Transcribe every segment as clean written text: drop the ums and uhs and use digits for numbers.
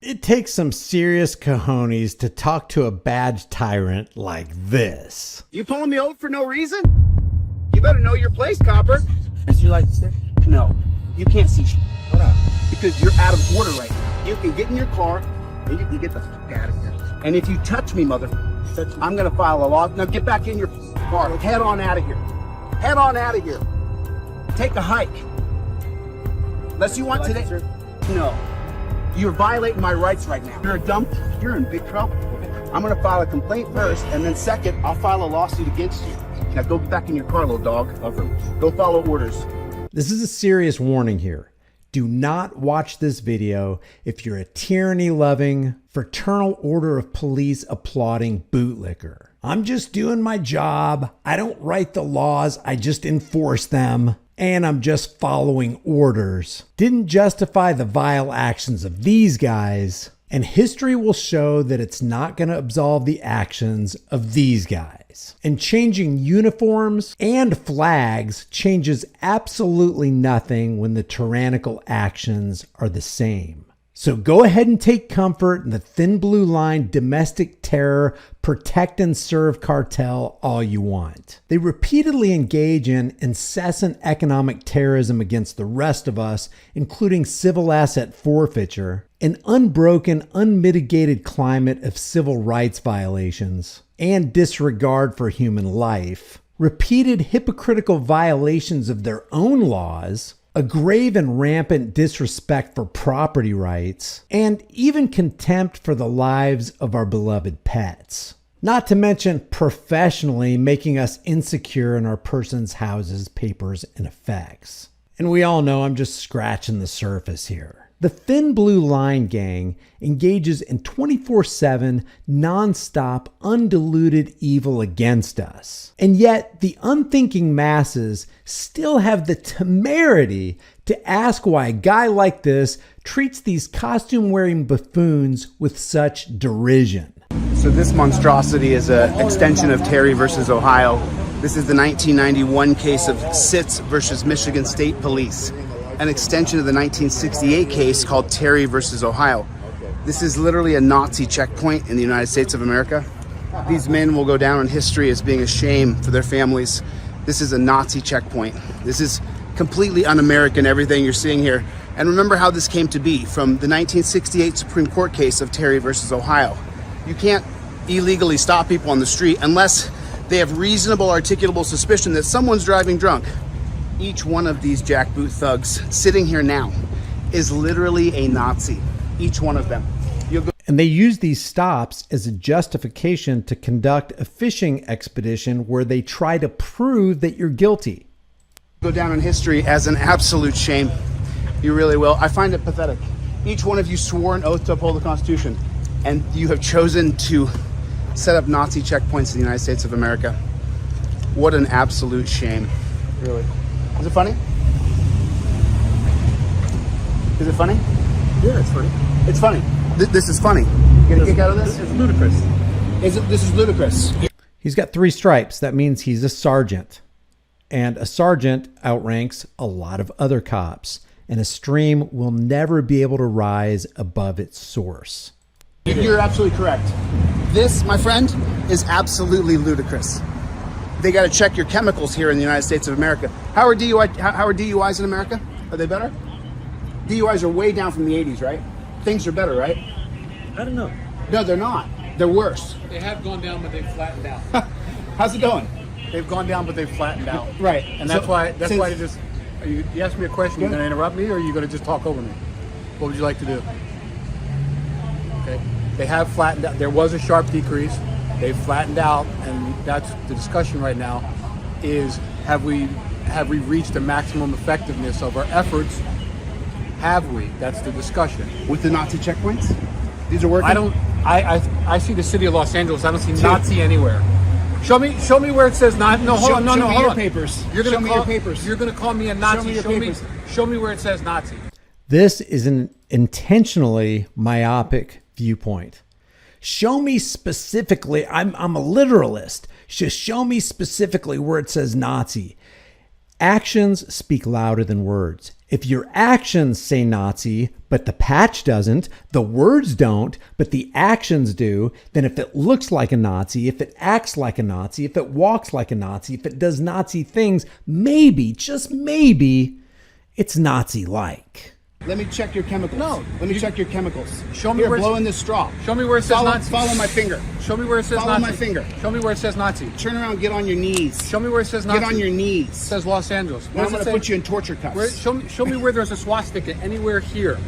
It takes some serious cojones to talk to a badge tyrant like this. You pulling me over for no reason? You better know your place, copper. Is your license there? No, you can't see shit. What up? Because you're out of order right now. You can get in your car and you can get the fuck out of here. And if you touch me, motherfucker, I'm gonna file a law. Now get back in your car. Head on out of here. Head on out of here. Take a hike. Unless you want today. No. You're violating my rights right now. You're a dump. You're in big trouble. I'm gonna file a complaint first, and then second, I'll file a lawsuit against you. Now go back in your car, little dog. Go follow orders. This is a serious warning here. Do not watch this video if you're a tyranny-loving, fraternal order of police applauding bootlicker. I'm just doing my job. I don't write the laws, I just enforce them. And I'm just following orders. Didn't justify the vile actions of these guys. And history will show that it's not going to absolve the actions of these guys. And changing uniforms and flags changes absolutely nothing when the tyrannical actions are the same. So go ahead and take comfort in the thin blue line domestic terror protect and serve cartel all you want. They repeatedly engage in incessant economic terrorism against the rest of us, including civil asset forfeiture, an unbroken, unmitigated climate of civil rights violations, and disregard for human life, repeated hypocritical violations of their own laws, a grave and rampant disrespect for property rights, and even contempt for the lives of our beloved pets. Not to mention professionally making us insecure in our persons, houses, papers, and effects. And we all know I'm just scratching the surface here. The Thin Blue Line gang engages in 24/7, non-stop, undiluted evil against us. And yet the unthinking masses still have the temerity to ask why a guy like this treats these costume-wearing buffoons with such derision. So this monstrosity is an extension of Terry versus Ohio. This is the 1991 case of Sitz versus Michigan State Police, an extension of the 1968 case called Terry versus Ohio. This is literally a Nazi checkpoint in the United States of America. These men will go down in history as being a shame for their families. This is a Nazi checkpoint. This is completely un-American, everything you're seeing here. And remember how this came to be from the 1968 Supreme Court case of Terry versus Ohio. You can't illegally stop people on the street unless they have reasonable articulable suspicion that someone's driving drunk. Each one of these jackboot thugs sitting here now is literally a Nazi. Each one of them. And they use these stops as a justification to conduct a fishing expedition where they try to prove that you're guilty. Go down in history as an absolute shame. You really will. I find it pathetic. Each one of you swore an oath to uphold the Constitution, and you have chosen to set up Nazi checkpoints in the United States of America. What an absolute shame. Really. Is it funny? Is it funny? Yeah, it's funny. It's funny. This is funny. You get a kick out of this? It's ludicrous. This is ludicrous. He's got 3 stripes. That means he's a sergeant. And a sergeant outranks a lot of other cops. And a stream will never be able to rise above its source. You're absolutely correct. This, my friend, is absolutely ludicrous. They got to check your chemicals here in the United States of America. How are DUIs in America? Are they better? DUIs are way down from the 80s, right? Things are better, right? I don't know. No, they're not. They're worse. They have gone down, but they've flattened out. How's it going? They've gone down, but they've flattened out. Right. And that's why they just. You ask me a question. You're going to interrupt me, or are you going to just talk over me? What would you like to do? Okay. They have flattened out. There was a sharp decrease. They've flattened out, and that's the discussion right now. Is have we reached the maximum effectiveness of our efforts? Have we? That's the discussion. With the Nazi checkpoints? These are working? I see the city of Los Angeles. I don't see Nazi anywhere. Show me where it says Nazi. No, hold on. Show me hold your on. papers. Show me your papers. You're going to call me a Nazi. Show me where it says Nazi. This is an intentionally myopic viewpoint. Show me specifically, I'm a literalist. Just show me specifically where it says Nazi. Actions speak louder than words. If your actions say Nazi, but the patch doesn't, the words don't, but the actions do, then if it looks like a Nazi, if it acts like a Nazi, if it walks like a Nazi, if it does Nazi things, maybe, just maybe, it's Nazi-like. Let me check your chemicals. No. Let me check your chemicals. Show me Here, where blow in this straw. Show me where it says Nazi. Follow my finger. Show me where it says Follow Nazi. my finger. Show me where it says Nazi. Turn around, get on your knees. Show me where it says Nazi. Get on your knees. It says Los Angeles. Now Where I'm does going it to say? put you in torture cuffs. Show me where there's a swastika anywhere here.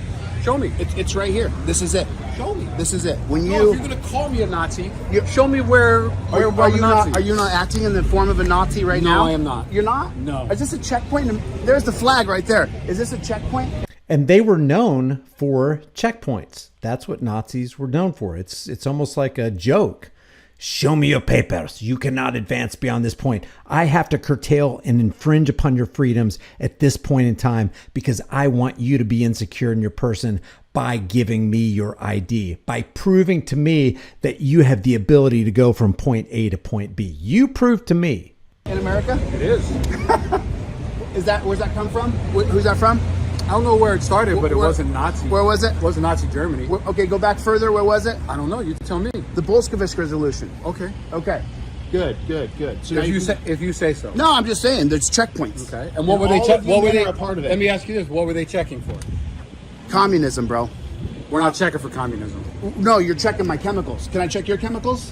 Show me. It's right here. This is it. Show me. This is it. When No, you if you're gonna call me a Nazi, You- show me where are I'm a you Nazi. not are you not acting in the form of a Nazi right No, now? I am not. You're not? No. Is this a checkpoint? There's the flag right there. Is this a checkpoint? And they were known for checkpoints. That's what Nazis were known for. It's almost like a joke. Show me your papers. You cannot advance beyond this point. I have to curtail and infringe upon your freedoms at this point in time because I want you to be insecure in your person by giving me your ID, by proving to me that you have the ability to go from point A to point B. You prove to me. In America? It is. Where's that come from? Who's that from? I don't know where it started, but it Where- wasn't Nazi. Where was it? It wasn't Nazi Germany. Okay, go back further. Where was it? I don't know. You tell me. The Bolshevik Resolution. Okay. Okay. Good. So now If you say so. No, I'm just saying there's checkpoints. Okay. And what were they? all of you What were men they? are a part of it. Let me ask you this: what were they checking for? Communism, bro. We're not checking for communism. No, you're checking my chemicals. Can I check your chemicals?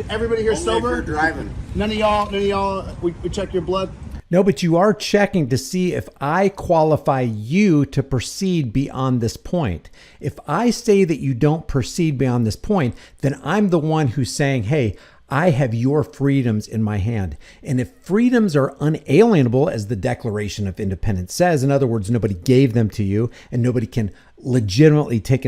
Everybody here sober? driving. None of y'all. We check your blood. No, but you are checking to see if I qualify you to proceed beyond this point. If I say that you don't proceed beyond this point, then I'm the one who's saying, hey, I have your freedoms in my hand. And if freedoms are unalienable, as the Declaration of Independence says, in other words, nobody gave them to you and nobody can legitimately take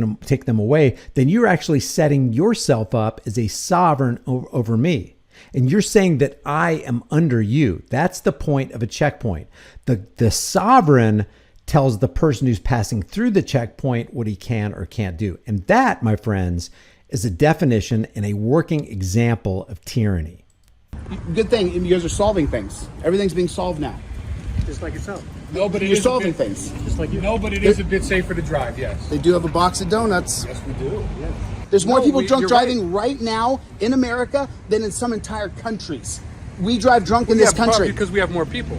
them away, then you're actually setting yourself up as a sovereign over me. And you're saying that I am under you. That's the point of a checkpoint. The sovereign tells the person who's passing through the checkpoint what he can or can't do. And that, my friends, is a definition and a working example of tyranny. Good thing you guys are solving things. Everything's being solved now. Just like yourself. No, but it You're is solving a bit, things. Just like you. No, but it is a bit safer to drive. Yes. They do have a box of donuts. Yes, we do. Yes. There's more people drunk you're driving right now in America than in some entire countries. We drive drunk in this country. Because we have more people.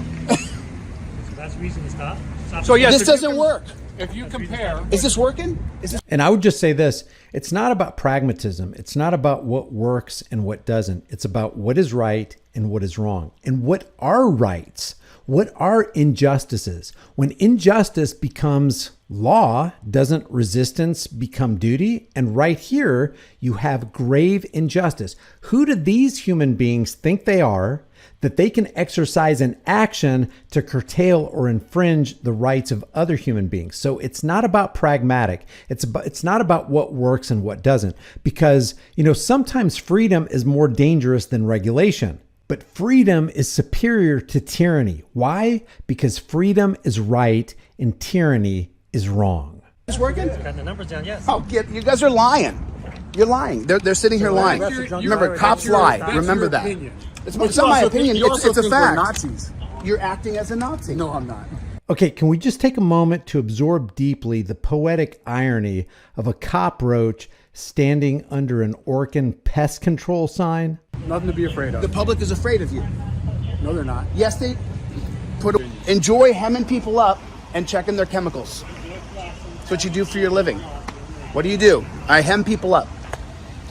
That's the reason to stop. So yes, This if you doesn't work. If you compare, Is this working? Is this? And I would just say this, it's not about pragmatism. It's not about what works and what doesn't. It's about what is right and what is wrong. And what are rights? What are injustices? When injustice becomes law, doesn't resistance become duty? And right here, you have grave injustice. Who do these human beings think they are that they can exercise an action to curtail or infringe the rights of other human beings? So it's not about pragmatic. It's not about what works and what doesn't, because, sometimes freedom is more dangerous than regulation. But freedom is superior to tyranny. Why? Because freedom is right and tyranny is wrong. Is this working? Got the numbers down, yes. Oh, you guys are lying. You're lying. They're sitting here lying. Remember, cops lie. Remember that. It's not my opinion. It's a fact. Nazis. You're acting as a Nazi. No, I'm not. Okay, can we just take a moment to absorb deeply the poetic irony of a COProach standing under an Orkin pest control sign? Nothing to be afraid The of. public is afraid of you. No, they're not. Yes, they enjoy hemming people up and checking their chemicals. That's what you do for your living. What do? I hem people up.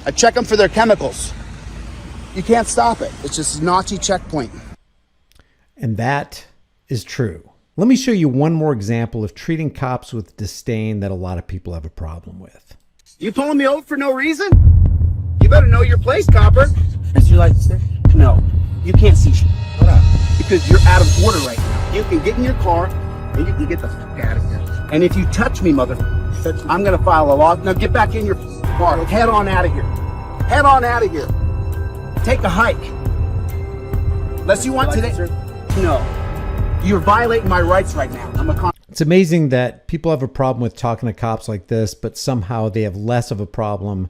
I check them for their chemicals. You can't stop it. It's just a Nazi checkpoint. And that is true. Let me show you one more example of treating cops with disdain that a lot of people have a problem with. You pulling me over for no reason? You better know your place, copper. Is your license there? No. You can't see shit. What up? Because you're out of order right now. You can get in your car and you can get the fuck out of here. And if you touch me, motherfucker, I'm gonna file a law. Now get back in your car. Head on out of here. Head on out of here. Take a hike. Unless you want today. No. You're violating my rights right now. It's amazing that people have a problem with talking to cops like this, but somehow they have less of a problem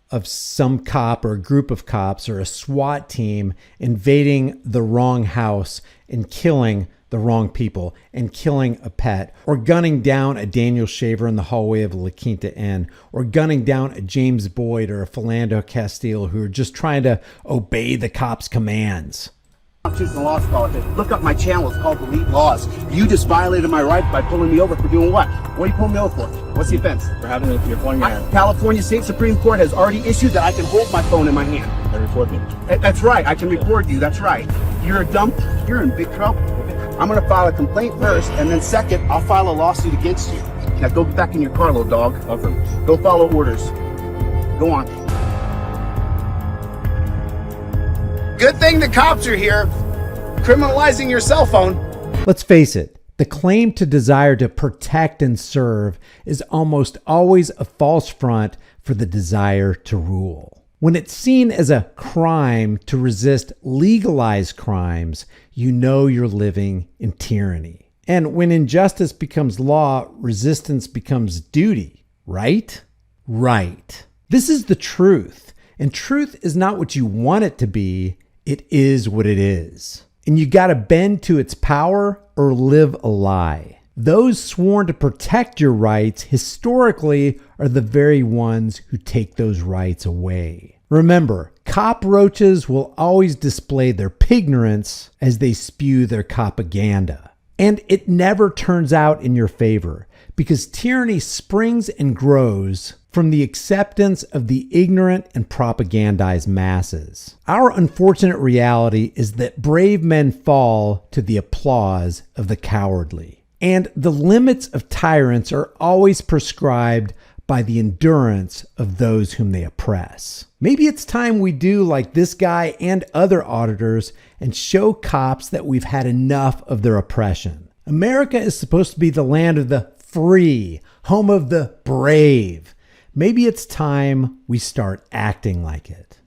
of some cop or a group of cops or a SWAT team invading the wrong house and killing the wrong people and killing a pet, or gunning down a Daniel Shaver in the hallway of La Quinta Inn, or gunning down a James Boyd or a Philando Castile who are just trying to obey the cops' commands. Constitutional law scholarship. Look up my channel. It's called Elite Laws. You just violated my rights by pulling me over for doing what? What are you pulling me over for? What's the offense? For having your phone in your hand. California State Supreme Court has already issued that I can hold my phone in my hand. And record me. That's right. I can record you. That's right. You're a dump. You're in big trouble. I'm going to file a complaint first, and then second, I'll file a lawsuit against you. Now go back in your car, little dog. Over. Go follow orders. Go on. Good thing the cops are here, criminalizing your cell phone. Let's face it, the claim to desire to protect and serve is almost always a false front for the desire to rule. When it's seen as a crime to resist legalized crimes, you know you're living in tyranny. And when injustice becomes law, resistance becomes duty, right? Right. This is the truth. And truth is not what you want it to be. It is what it is. And you got to bend to its power or live a lie. Those sworn to protect your rights historically are the very ones who take those rights away. Remember, COProaches will always display their PIGnorance as they spew their COPaganda. And it never turns out in your favor because tyranny springs and grows from the acceptance of the ignorant and propagandized masses. Our unfortunate reality is that brave men fall to the applause of the cowardly. And the limits of tyrants are always prescribed by the endurance of those whom they oppress. Maybe it's time we do like this guy and other auditors and show cops that we've had enough of their oppression. America is supposed to be the land of the free, home of the brave. Maybe it's time we start acting like it.